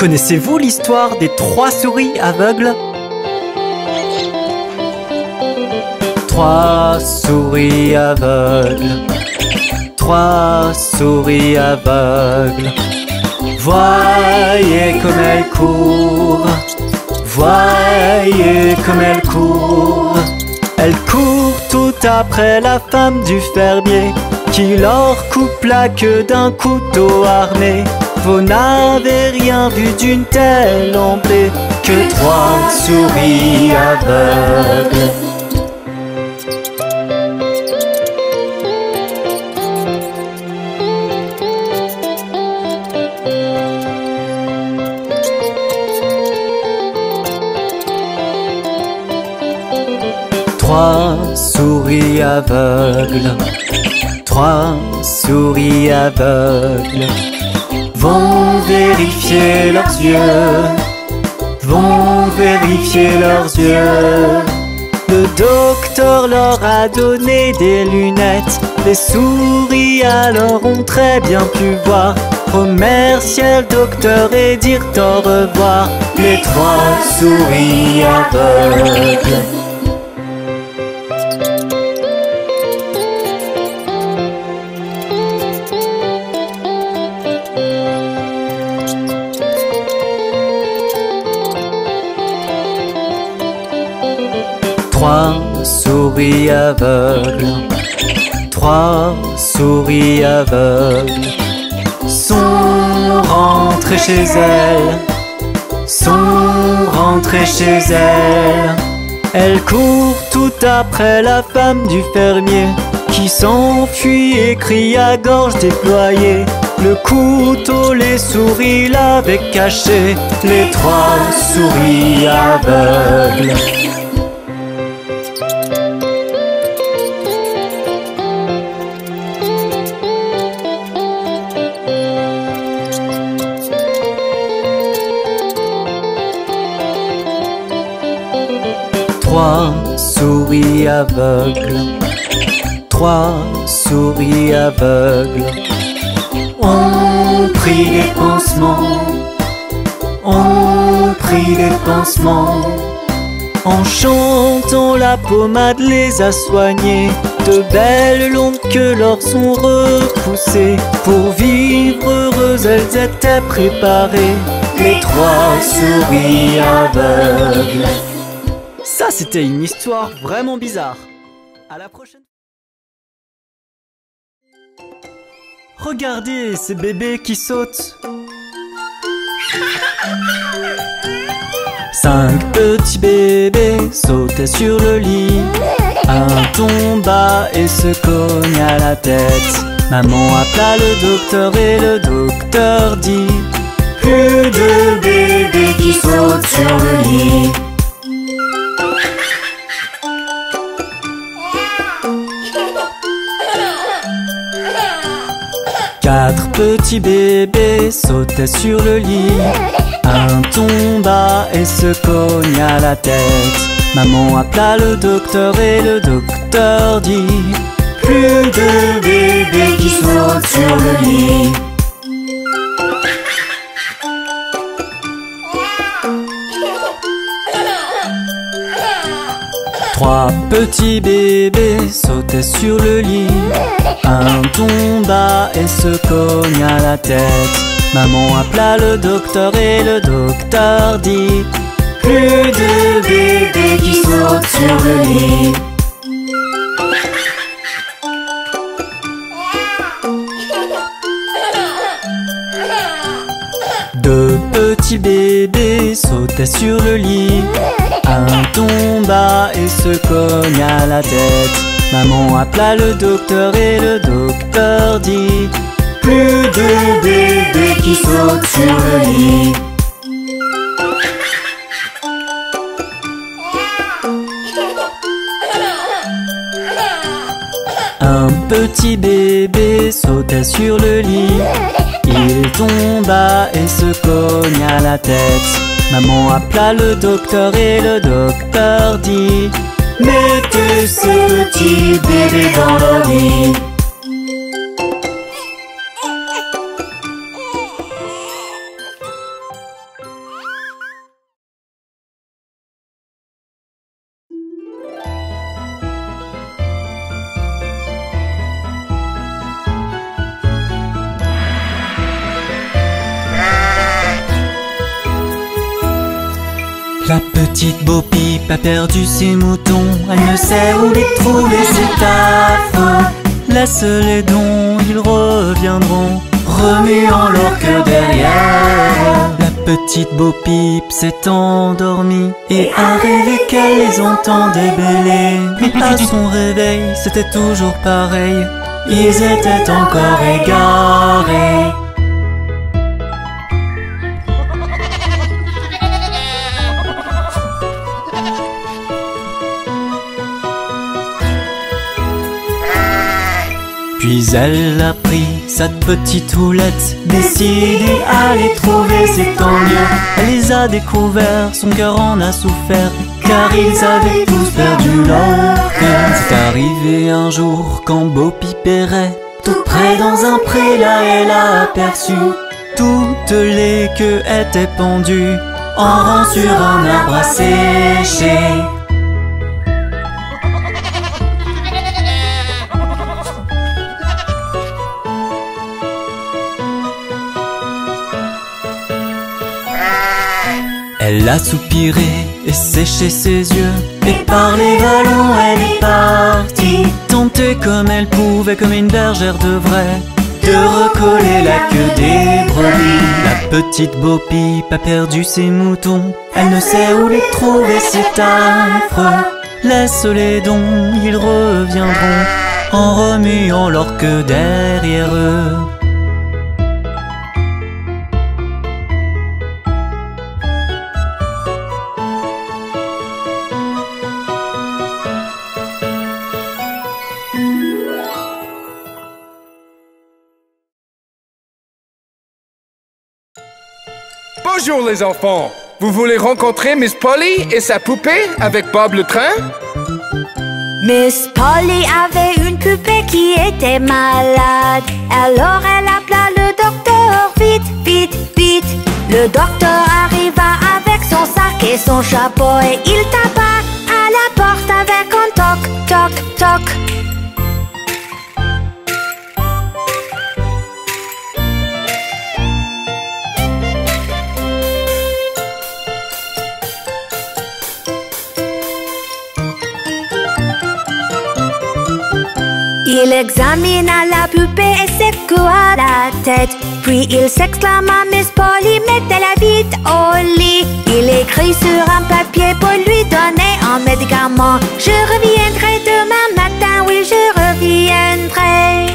Connaissez-vous l'histoire des 3 souris aveugles? 3 souris aveugles, 3 souris aveugles. Voyez comme elles courent, voyez comme elles courent. Elles courent tout après la femme du fermier qui leur coupe la queue d'un couteau armé. Vous n'avez rien vu d'une telle emblée que 3 souris aveugles. 3 souris aveugles, 3 souris aveugles vont vérifier leurs yeux, vont vérifier leurs yeux. Le docteur leur a donné des lunettes, les souris alors ont très bien pu voir. Remercier le docteur et dire au revoir, les 3 souris aveugles. 3 souris aveugles, 3 souris aveugles sont rentrées chez elles, sont rentrées chez elles. Elles courent tout après la femme du fermier qui s'enfuit et crie à gorge déployée. Le couteau, les souris l'avaient caché, les 3 souris aveugles. 3 souris aveugles, 3 souris aveugles ont pris des pansements, ont pris des pansements. En chantant, la pommade les a soignées. De belles longues queues leur sont repoussées. Pour vivre heureuses, elles étaient préparées, les 3 souris aveugles. Ça, c'était une histoire vraiment bizarre. À la prochaine. Regardez ces bébés qui sautent. 5 petits bébés sautaient sur le lit. Un tomba et se cogna la tête. Maman appela le docteur et le docteur dit: plus de bébés qui sautent sur le lit. 4 petits bébés sautaient sur le lit. Un tomba et se cogna la tête. Maman appela le docteur et le docteur dit: plus de bébés qui sautent sur le lit. 3 petits bébés sautaient sur le lit. Un tomba et se cogna la tête. Maman appela le docteur et le docteur dit: plus de bébés qui sautent sur le lit. 2 petits bébés sautaient sur le lit. Un tomba et se cogna la tête. Maman appela le docteur et le docteur dit: plus de bébés qui sautent sur le lit. 1 petit bébé sautait sur le lit. Il tomba et se cogna la tête. Maman appela le docteur et le docteur dit: mettez ce petit bébé dans le lit. La petite Bo Peep a perdu ses moutons, elle ne sait où les trouver, c'est affreux. Laisse-les donc, ils reviendront, remuant leur queue derrière. La petite Bo Peep s'est endormie et a rêvé qu'elle les entendait bêler. Mais à son réveil, c'était toujours pareil, ils étaient encore égarés. Puis elle a pris sa petite houlette, décidée à les trouver, c'est tant mieux. Elle les a découverts, son cœur en a souffert, car ils avaient tous perdu leur cœur. C'est arrivé un jour quand Bo Peep errait, tout près dans un pré, là elle a aperçu toutes les queues étaient pendues en rang sur un arbre à sécher. Elle a soupiré et séché ses yeux, et par les vallons elle est partie, tenter comme elle pouvait, comme une bergère devrait, de recoller la queue des brebis. La petite Bo Peep a perdu ses moutons, elle ne sait où les trouver, c'est affreux. Laisse-les donc, ils reviendront, en remuant leur queue derrière eux. Bonjour les enfants! Vous voulez rencontrer Miss Polly et sa poupée avec Bob le train? Miss Polly avait une poupée qui était malade. Alors elle appela le docteur, vite, vite, vite. Le docteur arriva avec son sac et son chapeau et il tapa à la porte avec un toc, toc, toc. Il examina la poupée et secoua la tête. Puis il s'exclama, Miss Polly, mettez-la vite au lit. Il écrit sur un papier pour lui donner un médicament. Je reviendrai demain matin, oui, je reviendrai.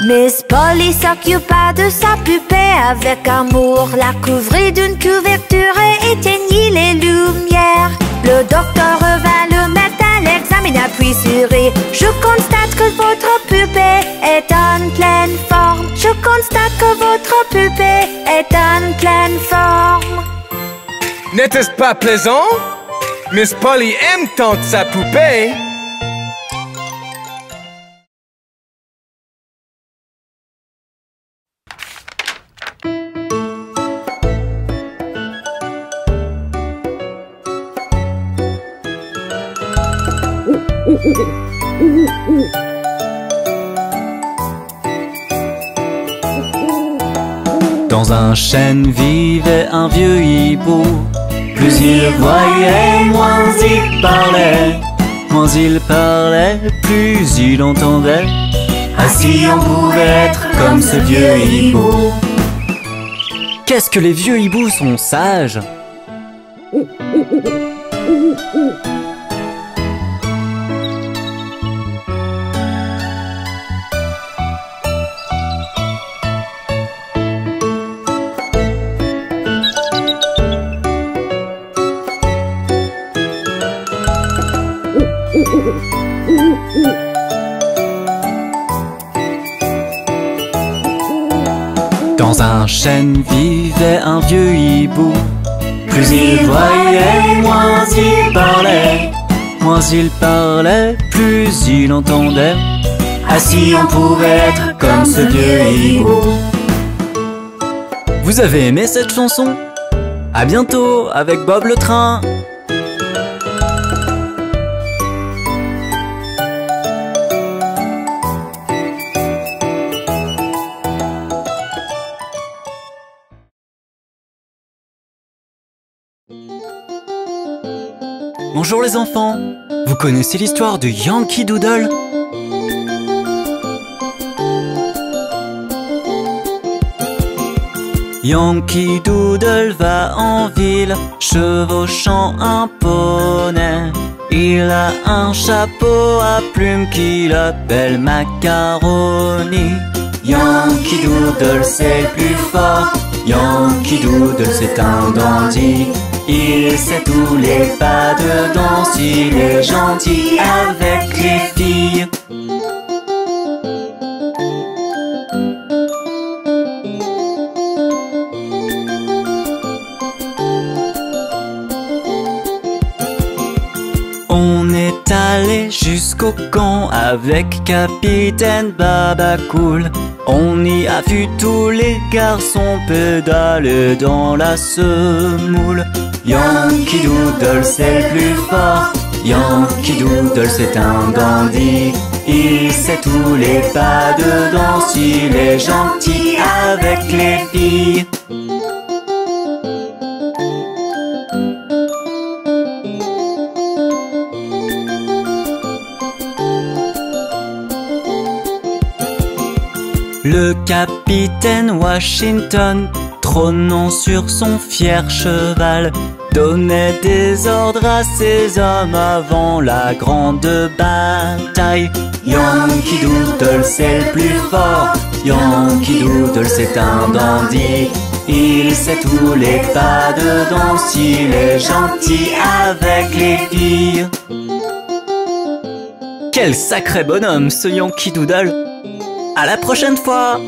Miss Polly s'occupa de sa poupée avec amour, la couvrit d'une couverture et éteignit les lumières. Le docteur revint le matin, l'examina puis sourit. Je constate que votre poupée est en pleine forme. Je constate que votre poupée est en pleine forme. N'était-ce pas plaisant? Miss Polly aime tant sa poupée. Dans un chêne vivait un vieux hibou. Plus il voyait, moins il parlait. Moins il parlait, plus il entendait. Ainsi on pouvait être comme ce vieux hibou. Qu'est-ce que les vieux hiboux sont sages! Dans un chêne vivait un vieux hibou. Plus il voyait, moins il parlait. Moins il parlait, plus il entendait. Ainsi on pouvait être comme ce vieux hibou. Vous avez aimé cette chanson? À bientôt avec Bob le train. Bonjour les enfants, vous connaissez l'histoire de Yankee Doodle? Yankee Doodle va en ville, chevauchant un poney. Il a un chapeau à plumes qu'il appelle Macaroni. Yankee Doodle c'est le plus fort, Yankee Doodle c'est un dandy. Il sait tous les pas de danse, il est gentil avec les filles. On est allé jusqu'au camp avec Capitaine Babacool. On y a vu tous les garçons pédaler dans la semoule. Yankee Doodle c'est le plus fort, Yankee Doodle c'est un dandy. Il sait tous les pas de danse, il est gentil avec les filles. Le capitaine Washington, trônant sur son fier cheval, donnait des ordres à ses hommes avant la grande bataille. Yankee Doodle c'est le plus fort, Yankee Doodle c'est un dandy. Il sait tous les pas de danse, il est gentil avec les filles. Quel sacré bonhomme ce Yankee Doodle! À la prochaine fois!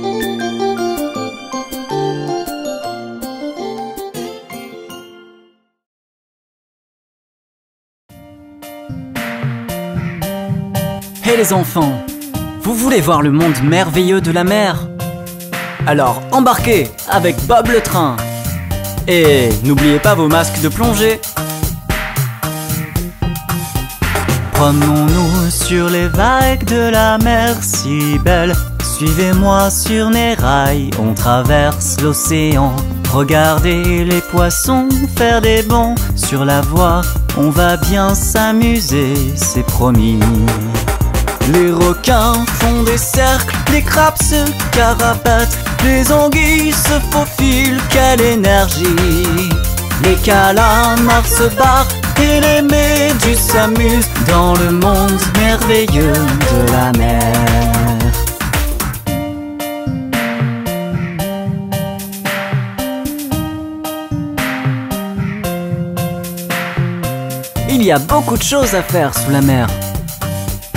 Hey les enfants, vous voulez voir le monde merveilleux de la mer? Alors embarquez avec Bob le train. Et n'oubliez pas vos masques de plongée. Promenons-nous sur les vagues de la mer si belle. Suivez-moi sur mes rails, on traverse l'océan. Regardez les poissons faire des bonds sur la voie. On va bien s'amuser, c'est promis. Les requins font des cercles, les crabes se carapatent, les anguilles se faufilent, quelle énergie! Les calamars se barrent et les méduses s'amusent dans le monde merveilleux de la mer. Il y a beaucoup de choses à faire sous la mer.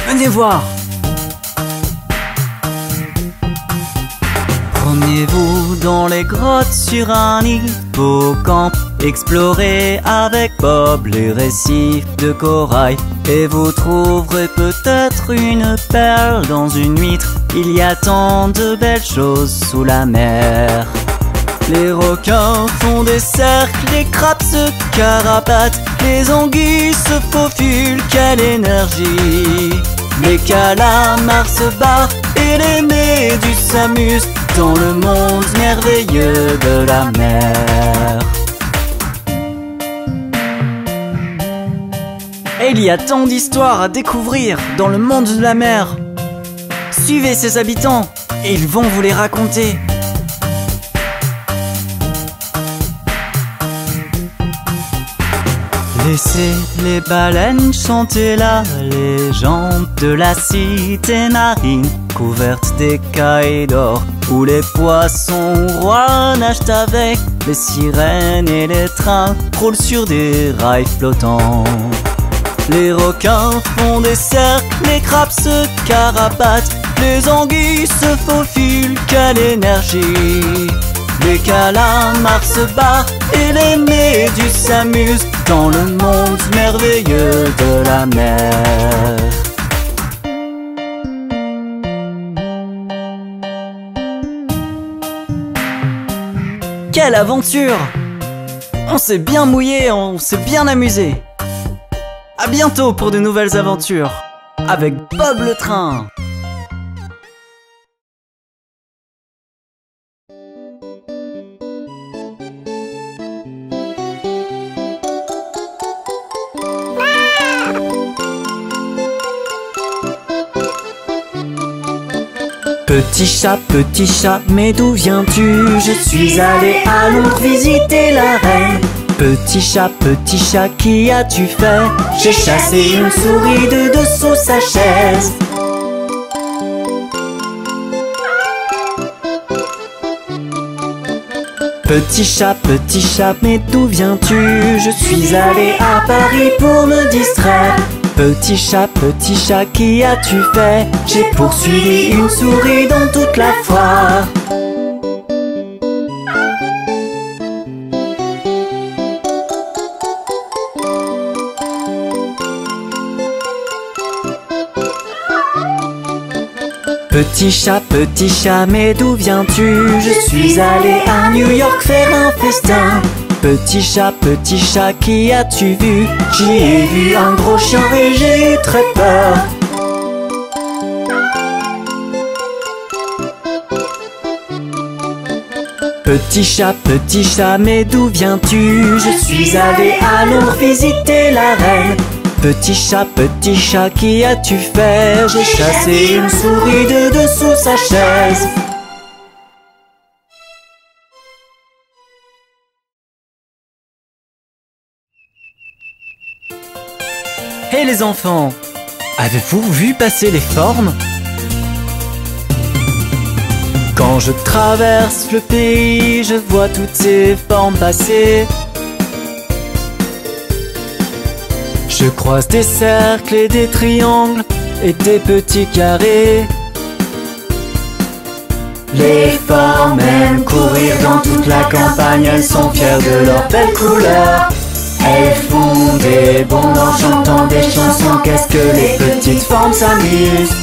Venez voir! Promenez-vous dans les grottes sur un hippocampe. Explorez avec Bob les récifs de corail. Et vous trouverez peut-être une perle dans une huître. Il y a tant de belles choses sous la mer. Les requins font des cercles, les crabes se carapatent, les anguilles se faufilent, quelle énergie! Les calamars se barrent et les méduses s'amusent dans le monde merveilleux de la mer. Et il y a tant d'histoires à découvrir dans le monde de la mer. Suivez ses habitants et ils vont vous les raconter. Laissez les baleines chanter la légende de la cité marine couverte d'écailles d'or, où les poissons rois nagent avec les sirènes et les trains roulent sur des rails flottants. Les requins font des cercles, les crabes se carapatent, les anguilles se faufilent, quelle énergie! Les calamars se barrent et les méduses s'amusent dans le monde merveilleux de la mer. Quelle aventure! On s'est bien mouillé, on s'est bien amusé. À bientôt pour de nouvelles aventures avec Bob le train. Petit chat, mais d'où viens-tu? Je suis allé à Londres visiter la reine. Petit chat, qui as-tu fait? J'ai chassé une souris de dessous sa chaise. Petit chat, mais d'où viens-tu? Je suis allé à Paris pour me distraire. Petit chat, qui as-tu fait? J'ai poursuivi une souris dans toute la foire. Petit chat, mais d'où viens-tu? Je suis allé à New York faire un festin. Petit chat, qui as-tu vu? J'y ai vu un gros chien et j'ai eu très peur. Petit chat, mais d'où viens-tu? Je suis allé à Londres visiter la reine. Petit chat, qui as-tu fait? J'ai chassé une souris de dessous sa chaise. Hé les enfants, avez-vous vu passer les formes? Quand je traverse le pays, je vois toutes ces formes passer. Je croise des cercles et des triangles et des petits carrés. Les formes aiment courir dans toute la campagne, elles sont fières de leurs belles couleurs. Elles font des bonds en chantant des chansons, qu'est-ce que les petites formes s'amusent.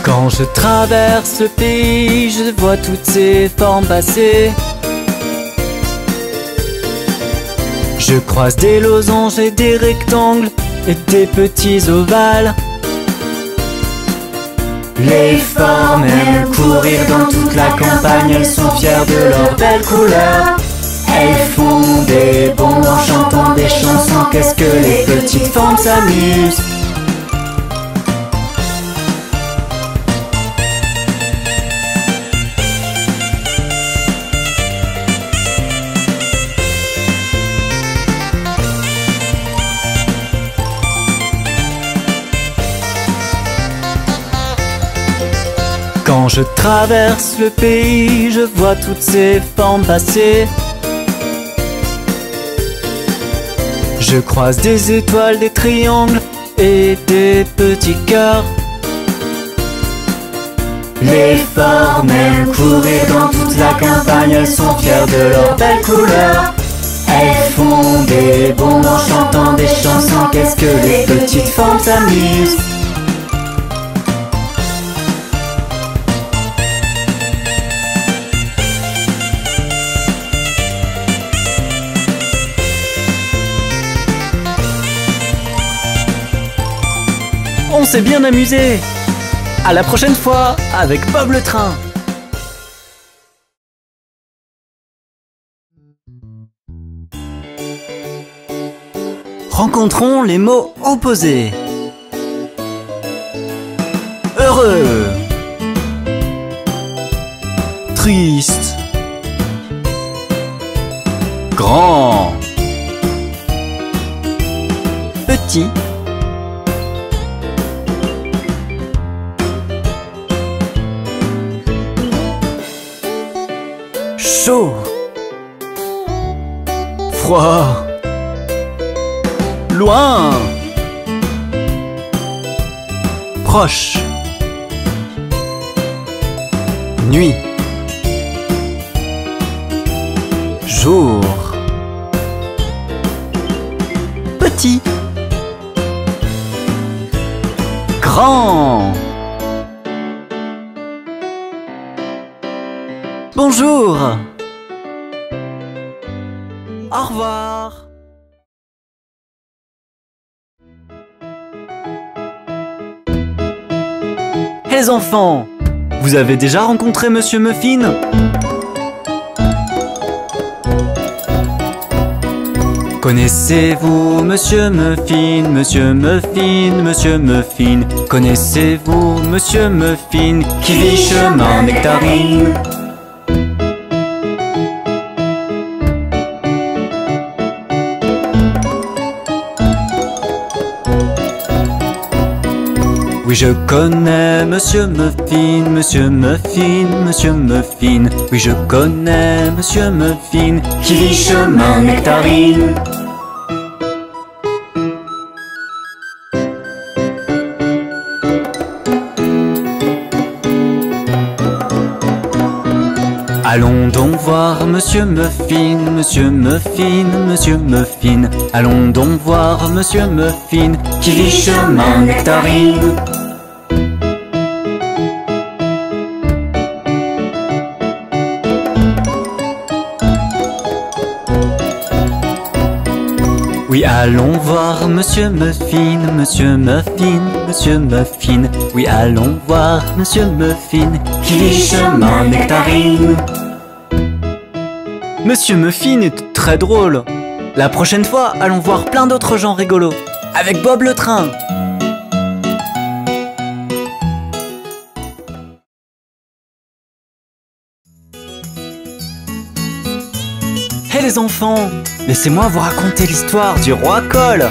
Quand je traverse le pays, je vois toutes ces formes passer. Je croise des losanges et des rectangles et des petits ovales. Les formes aiment courir dans toute la campagne, elles sont fières de leurs belles couleurs. Elles font des bonds en chantant des chansons, qu'est-ce que les petites formes s'amusent. Quand je traverse le pays, je vois toutes ces formes passer. Je croise des étoiles, des triangles et des petits cœurs. Les formes aiment courir dans toute la campagne, elles sont fières de leurs belles couleurs. Elles font des bonds en chantant des chansons, qu'est-ce que les petites formes s'amusent. On s'est bien amusé. À la prochaine fois avec Bob le train. Rencontrons les mots opposés. Heureux, triste, grand, petit, chaud, froid, loin, proche, nuit, Bonjour. Petit. Grand. Bonjour. Au revoir. Les enfants, vous avez déjà rencontré Monsieur Muffin? Connaissez-vous Monsieur Muffin, Monsieur Muffin, Monsieur Muffin? Connaissez-vous Monsieur Muffin qui vit chemin Nectarine? Oui, je connais Monsieur Muffin, Monsieur Muffin, Monsieur Muffin. Oui, je connais Monsieur Muffin qui vit chemin Nectarine. Allons donc voir Monsieur Muffin, Monsieur Muffin, Monsieur Muffin. Allons donc voir Monsieur Muffin qui vit chemin Nectarine. Oui, allons voir Monsieur Muffin, Monsieur Muffin, Monsieur Muffin. Oui, allons voir Monsieur Muffin qui vit chemin Nectarine. Monsieur Muffin est très drôle. La prochaine fois, allons voir plein d'autres gens rigolos. Avec Bob le train. Hé les enfants, laissez-moi vous raconter l'histoire du roi Cole.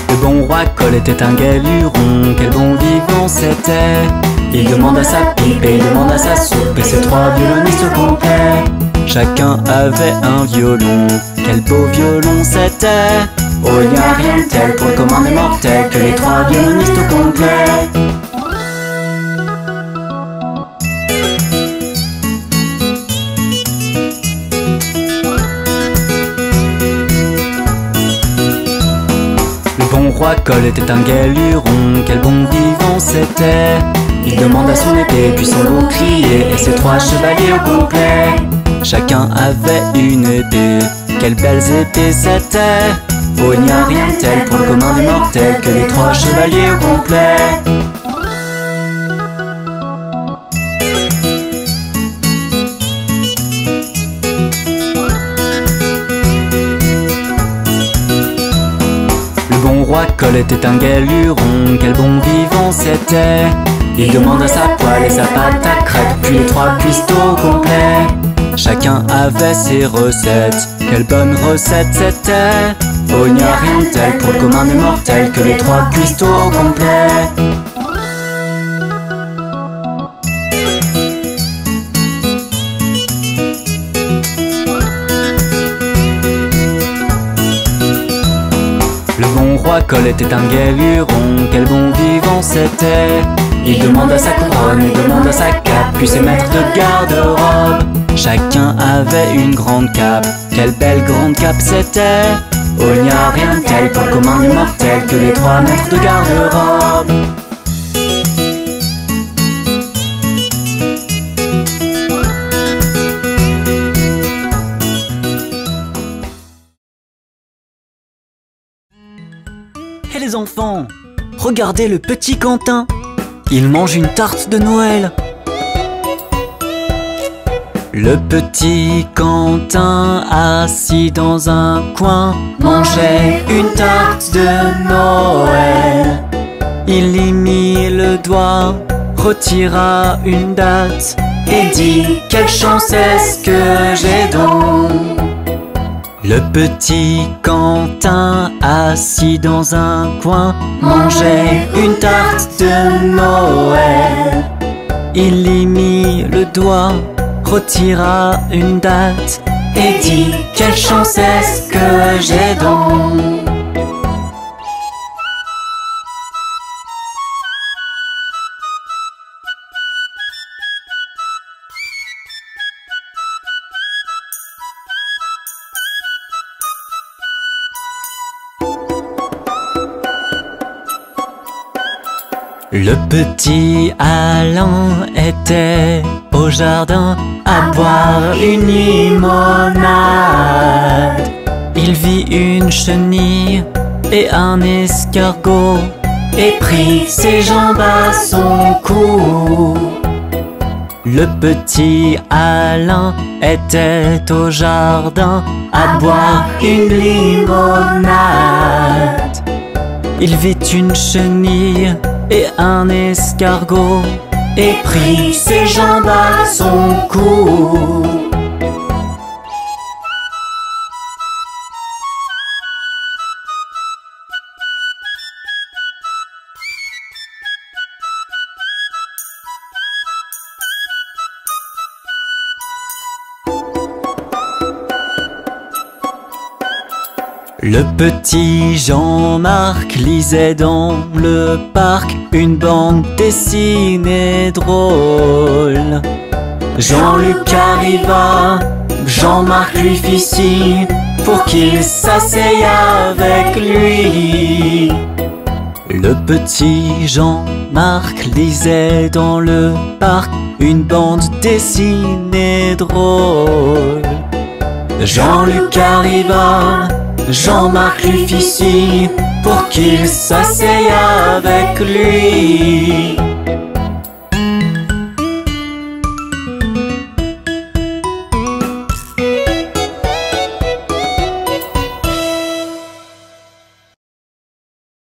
Le bon roi Cole était un galuron, quel bon vivant c'était. Il demande à sa pipe et il demande à sa soupe et ses trois violonistes au complet. Chacun avait un violon, quel beau violon c'était. Oh, il n'y a rien de tel pour le commun des mortels que les trois violonistes au complet. Le bon roi Cole était un galuron, quel bon vivant c'était. Il demande à son épée, puis son bouclier et ses trois chevaliers au complet. Chacun avait une épée, quelles belles épées c'était. Oh, il n'y a rien de tel pour le commun des mortels que les trois chevaliers au complet. Le bon roi Cole était un galuron, quel bon vivant c'était. Il demande à sa poêle et sa pâte à crêpes, puis les trois cuistots au complet. Chacun avait ses recettes, quelle bonne recette c'était. Oh, il n'y a rien de tel pour le commun des mortels que les trois cuistots au complet. Le bon roi Cole était un galuron, quel bon vivant c'était. Il demande à sa couronne et demande à sa cape, puis ses maîtres de garde-robe. Chacun avait une grande cape, quelle belle grande cape c'était. Oh, il n'y a rien de tel pour le commun des mortels que les trois maîtres de garde-robe. Hé les enfants, regardez le petit Quentin. Il mange une tarte de Noël. Le petit Quentin, assis dans un coin, mangeait une tarte de Noël. Il y mit le doigt, retira une date et dit: quelle chance est-ce que j'ai donc. Le petit Quentin, assis dans un coin, mangeait une tarte de Noël. Il y mit le doigt, retira une date et dit: quelle chance est-ce que j'ai donc. Le petit Alain était au jardin à boire une limonade. Il vit une chenille et un escargot et prit ses jambes à son cou. Le petit Alain était au jardin à boire une limonade. Il vit une chenille et un escargot et prit ses jambes à son cou. Le petit Jean-Marc lisait dans le parc une bande dessinée drôle. Jean-Luc arriva, Jean-Marc lui fit signe pour qu'il s'asseye avec lui. Le petit Jean-Marc lisait dans le parc une bande dessinée drôle. Jean-Luc arriva, Jean-Marc lui fit signe pour qu'il s'asseye avec lui.